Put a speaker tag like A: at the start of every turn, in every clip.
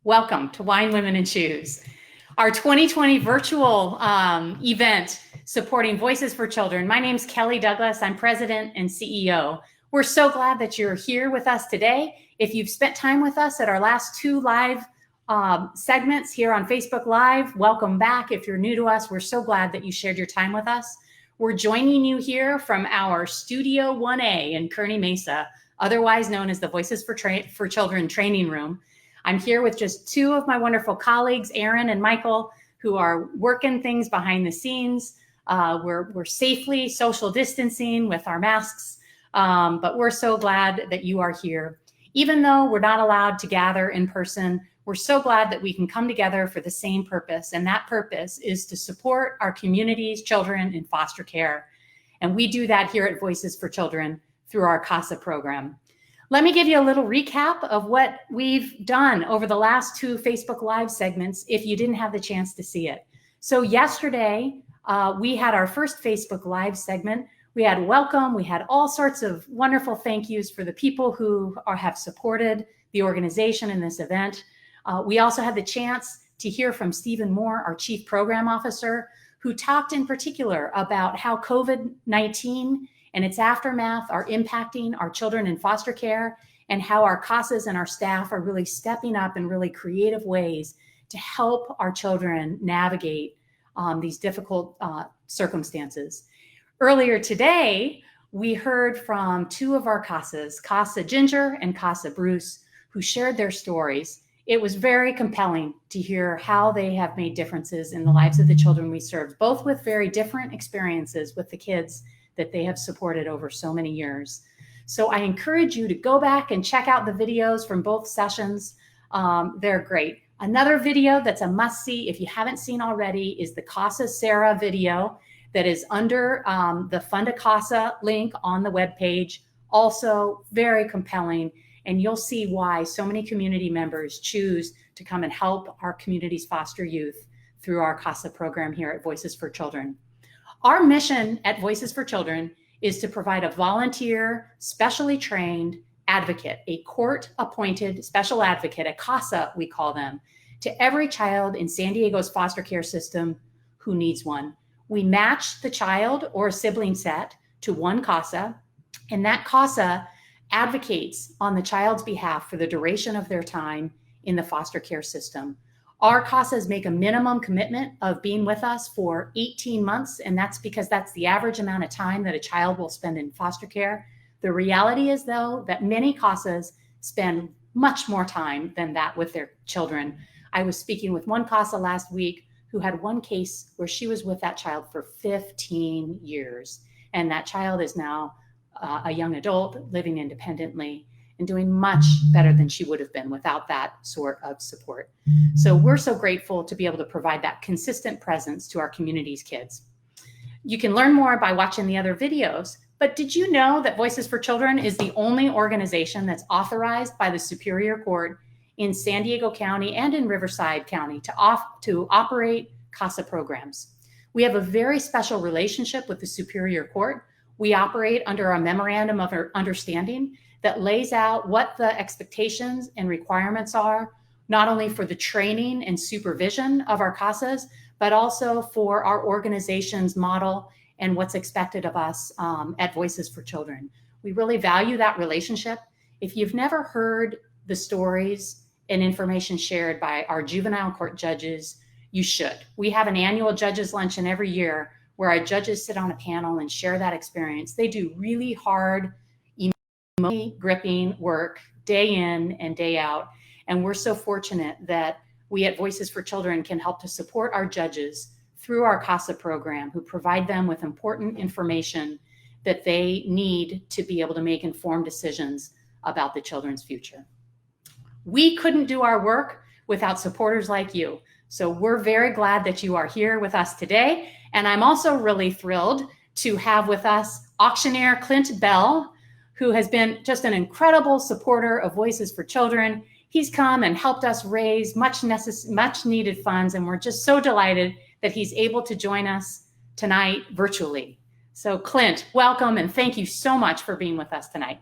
A: Welcome to Wine, Women, and Shoes, our 2020 virtual event supporting Voices for Children. My name's Kelly Douglas. I'm President and CEO. We're so glad that you're here with us today. If you've spent time with us at our last two live segments here on Facebook Live, welcome back. If you're new to us, we're so glad that you shared your time with us. We're joining you here from our Studio 1A in Kearney Mesa, otherwise known as the Voices for Children training room. I'm here with just two of my wonderful colleagues, Aaron and Michael, who are working things behind the scenes. We're safely social distancing with our masks, but we're so glad that you are here. Even though we're not allowed to gather in person, we're so glad that we can come together for the same purpose, and that purpose is to support our community's children in foster care. And we do that here at Voices for Children through our CASA program. Let me give you a little recap of what we've done over the last two Facebook Live segments if you didn't have the chance to see it. So yesterday, we had our first Facebook Live segment. We had welcome, we had all sorts of wonderful thank yous for the people who have supported the organization in this event. We also had the chance to hear from Stephen Moore, our Chief Program Officer, who talked in particular about how COVID-19 and its aftermath are impacting our children in foster care, and how our CASAs and our staff are really stepping up in really creative ways to help our children navigate these difficult circumstances. Earlier today, we heard from two of our CASAs, CASA Ginger and CASA Bruce, who shared their stories. It was very compelling to hear how they have made differences in the lives of the children we served, both with very different experiences with the kids that they have supported over so many years. So I encourage you to go back and check out the videos from both sessions. They're great. Another video that's a must-see, if you haven't seen already, is the CASA Sarah video that is under the Fund a CASA link on the webpage. Also very compelling, and you'll see why so many community members choose to come and help our community's foster youth through our CASA program here at Voices for Children. Our mission at Voices for Children is to provide a volunteer, specially trained advocate, a court-appointed special advocate, a CASA we call them, to every child in San Diego's foster care system who needs one. We match the child or sibling set to one CASA, and that CASA advocates on the child's behalf for the duration of their time in the foster care system. Our CASAs make a minimum commitment of being with us for 18 months, and that's because that's the average amount of time that a child will spend in foster care. The reality is, though, that many CASAs spend much more time than that with their children. I was speaking with one CASA last week who had one case where she was with that child for 15 years, and that child is now a young adult living independently and doing much better than she would have been without that sort of support. So we're so grateful to be able to provide that consistent presence to our community's kids. You can learn more by watching the other videos, but did you know that Voices for Children is the only organization that's authorized by the Superior Court in San Diego County and in Riverside County to operate CASA programs? We have a very special relationship with the Superior Court. We operate under a memorandum of understanding that lays out what the expectations and requirements are, not only for the training and supervision of our CASAs, but also for our organization's model and what's expected of us at Voices for Children. We really value that relationship. If you've never heard the stories and information shared by our juvenile court judges, you should. We have an annual judges luncheon every year where our judges sit on a panel and share that experience. They do really hard, emotionally gripping work day in and day out. And we're so fortunate that we at Voices for Children can help to support our judges through our CASA program, who provide them with important information that they need to be able to make informed decisions about the children's future. We couldn't do our work without supporters like you. So we're very glad that you are here with us today. And I'm also really thrilled to have with us auctioneer Clint Bell, who has been just an incredible supporter of Voices for Children. He's come and helped us raise much needed funds, and we're just so delighted that he's able to join us tonight virtually. So Clint, welcome, and thank you so much for being with us tonight.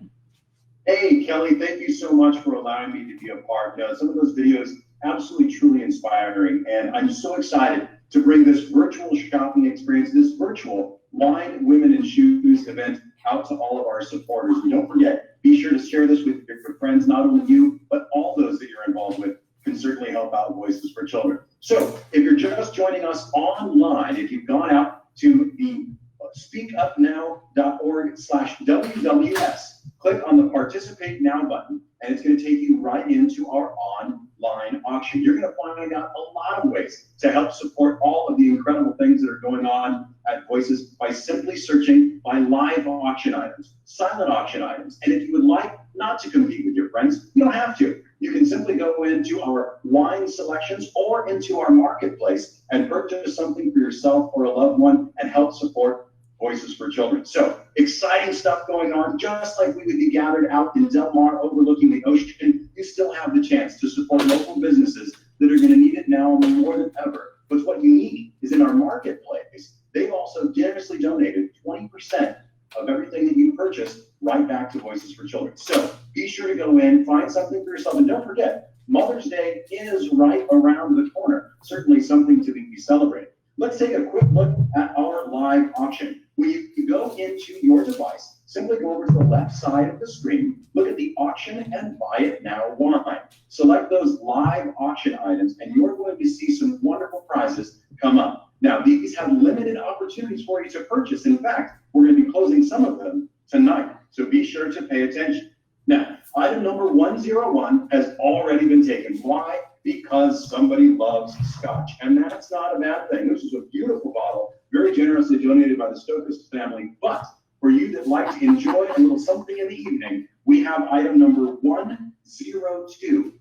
B: Hey, Kelly, thank you so much for allowing me to be a part. Some of those videos absolutely, truly inspiring. And I'm so excited to bring this virtual shopping experience, this virtual Wine, Women, and Shoes event out to all of our supporters. And don't forget, be sure to share this with your friends, not only you, but all those that you're involved with can certainly help out Voices for Children. So if you're just joining us online, if you've gone out to the speakupnow.org/WWS, click on the Participate Now button, and it's going to take you right into our online auction. You're going to find out a lot of ways to help support all of the incredible things that are going on at Voices by simply searching by live auction items, silent auction items. And if you would like not to compete with your friends, you don't have to. You can simply go into our wine selections or into our marketplace and purchase something for yourself or a loved one and help support Voices for Children. So exciting stuff going on. Just like we would be gathered out in Del Mar overlooking the ocean, you still have the chance to support local businesses that are going to need it now more than ever. But what you need is in our marketplace, they've also generously donated 20% of everything that you purchase right back to Voices for Children. So be sure to go in, find something for yourself, and don't forget, Mother's Day is right around the corner. Certainly something to be celebrated. Let's take a quick look at our live auction. When you go into your device, simply go over to the left side of the screen, look at the auction and buy it now wine. Select those live auction items, and you're going to see some wonderful prizes come up. Now, these have limited opportunities for you to purchase. In fact, we're going to be closing some of them tonight, so be sure to pay attention. Now, item number 101 has already been taken. Why? Because somebody loves Scotch, and that's not a bad thing. This is a beautiful bottle, very generously donated by the Stokas family. But for you that like to enjoy a little something in the evening, we have item number 102.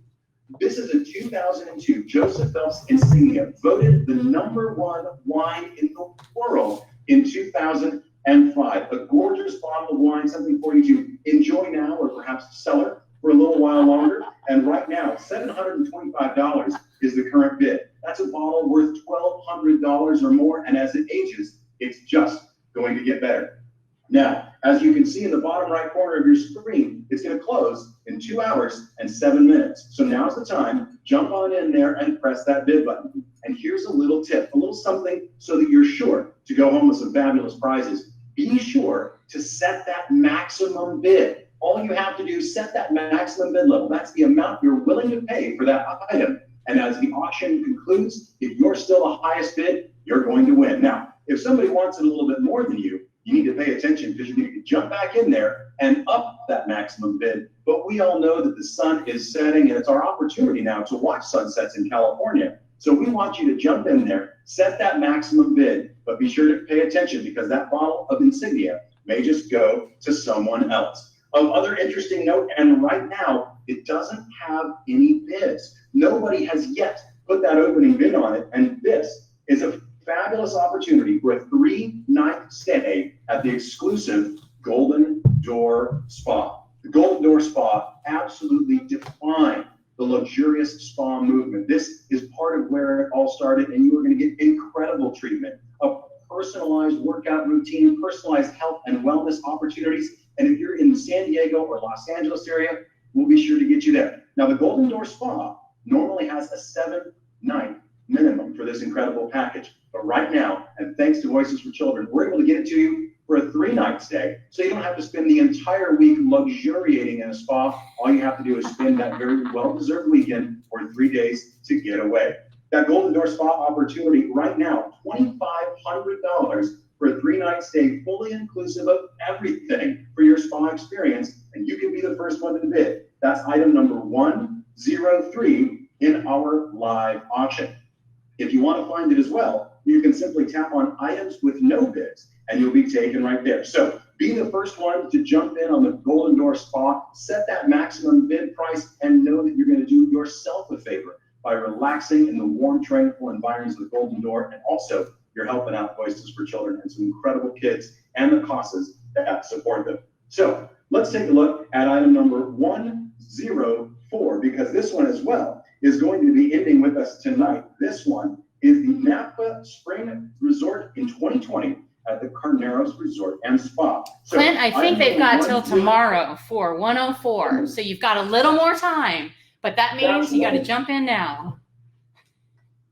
B: This is a 2002 Joseph Phelps Insignia, voted the #1 wine in the world in 2005. A gorgeous bottle of wine, something for you to enjoy now or perhaps cellar for a little while longer. And right now, $725 is the current bid. That's a bottle worth $1,200 or more, and as it ages, it's just going to get better. Now, as you can see in the bottom right corner of your screen, it's going to close in 2 hours and 7 minutes. So now's the time, jump on in there and press that bid button. And here's a little tip, a little something so that you're sure to go home with some fabulous prizes. Be sure to set that maximum bid. All you have to do is set that maximum bid level. That's the amount you're willing to pay for that item. And as the auction concludes, if you're still the highest bid, you're going to win. Now, if somebody wants it a little bit more than you need to pay attention because you need to jump back in there and up that maximum bid. But we all know that the sun is setting, and it's our opportunity now to watch sunsets in California. So we want you to jump in there, set that maximum bid, but be sure to pay attention because that bottle of Insignia may just go to someone else. Of other interesting note, and right now, it doesn't have any bids. Nobody has yet put that opening bid on it, and this is a fabulous opportunity for a 3-night stay at the exclusive Golden Door Spa. The Golden Door Spa absolutely defined the luxurious spa movement. This is part of where it all started, and you are going to get incredible treatment, a personalized workout routine, personalized health and wellness opportunities. And if you're in the San Diego or Los Angeles area, we'll be sure to get you there. Now, the Golden Door Spa normally has a 7-night minimum for this incredible package. But right now, and thanks to Voices for Children, we're able to get it to you for a 3-night stay. So you don't have to spend the entire week luxuriating in a spa. All you have to do is spend that very well-deserved weekend or 3 days to get away. That Golden Door Spa opportunity right now, $2,500 for a 3-night stay, fully inclusive of everything for your spa experience, and you can be the first one to bid. That's item number 103 in our live auction. If you want to find it as well, you can simply tap on items with no bids, and you'll be taken right there. So be the first one to jump in on the Golden Door Spa, set that maximum bid price, and know that you're going to do yourself a favor by relaxing in the warm, tranquil environs of the Golden Door, and also you're helping out Voices for Children and some incredible kids and the causes that support them. So let's take a look at item number 104, because this one as well is going to be ending with us tonight. This one is the Napa Spring Resort in 2020 at the Carneros Resort and Spa. So
A: Clint, I think they've got till tomorrow for 104. So you've got a little more time. But that means you got to jump in now.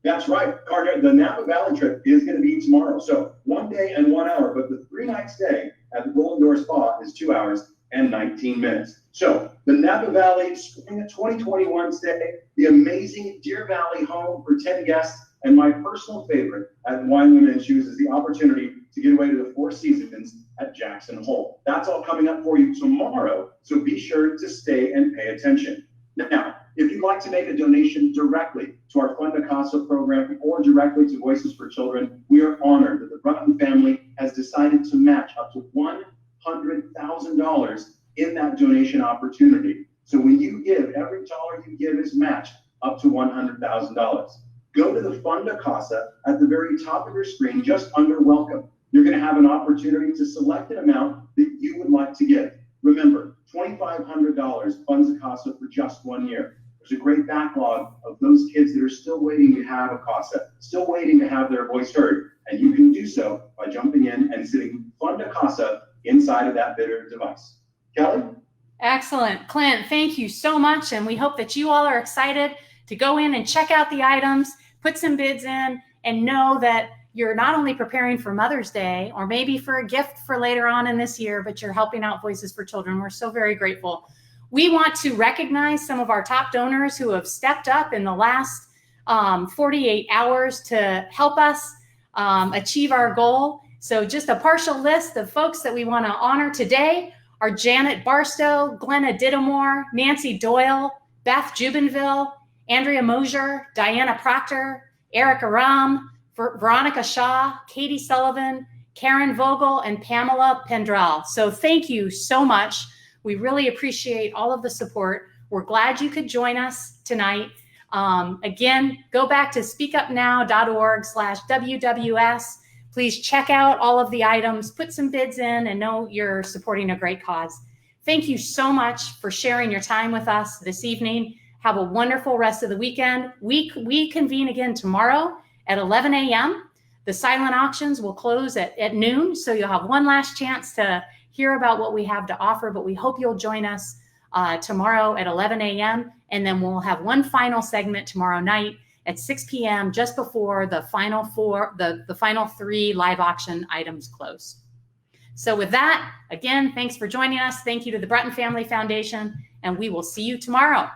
B: That's right. The Napa Valley trip is going to be tomorrow. So 1 day and 1 hour, but the 3-night stay at the Golden Door Spa is 2 hours and 19 minutes. So the Napa Valley Spring 2021 stay, the amazing Deer Valley home for 10 guests, and my personal favorite at Wine, Women, and Shoes is the opportunity to get away to the Four Seasons at Jackson Hole. That's all coming up for you tomorrow, so be sure to stay and pay attention. Now, if you'd like to make a donation directly to our Fund a Casa program or directly to Voices for Children, we are honored that the Brunton family has decided to match up to $100,000 in that donation opportunity. So when you give, every dollar you give is matched up to $100,000. Go to the Fund a Casa at the very top of your screen, just under Welcome. You're going to have an opportunity to select an amount that you would like to give. Remember, $2,500 funds a CASA for just 1 year. There's a great backlog of those kids that are still waiting to have a CASA, still waiting to have their voice heard. And you can do so by jumping in and sitting Fund a CASA inside of that bidder device. Kelly?
A: Excellent. Clint, thank you so much. And we hope that you all are excited to go in and check out the items, put some bids in, and know that you're not only preparing for Mother's Day or maybe for a gift for later on in this year, but you're helping out Voices for Children. We're so very grateful. We want to recognize some of our top donors who have stepped up in the last 48 hours to help us achieve our goal. So just a partial list of folks that we want to honor today are Janet Barstow, Glenna Dittamore, Nancy Doyle, Beth Jubenville, Andrea Mosier, Diana Proctor, Eric Aram, Veronica Shaw, Katie Sullivan, Karen Vogel, and Pamela Pendrell. So thank you so much. We really appreciate all of the support. We're glad you could join us tonight. Again, go back to speakupnow.org/WWS. Please check out all of the items, put some bids in, and know you're supporting a great cause. Thank you so much for sharing your time with us this evening. Have a wonderful rest of the weekend. We convene again tomorrow at 11 a.m. The silent auctions will close at noon, so you'll have one last chance to hear about what we have to offer, but we hope you'll join us tomorrow at 11 a.m. And then we'll have one final segment tomorrow night at 6 p.m. just before the final three live auction items close. So with that, again, thanks for joining us. Thank you to the Brunton Family Foundation, and we will see you tomorrow.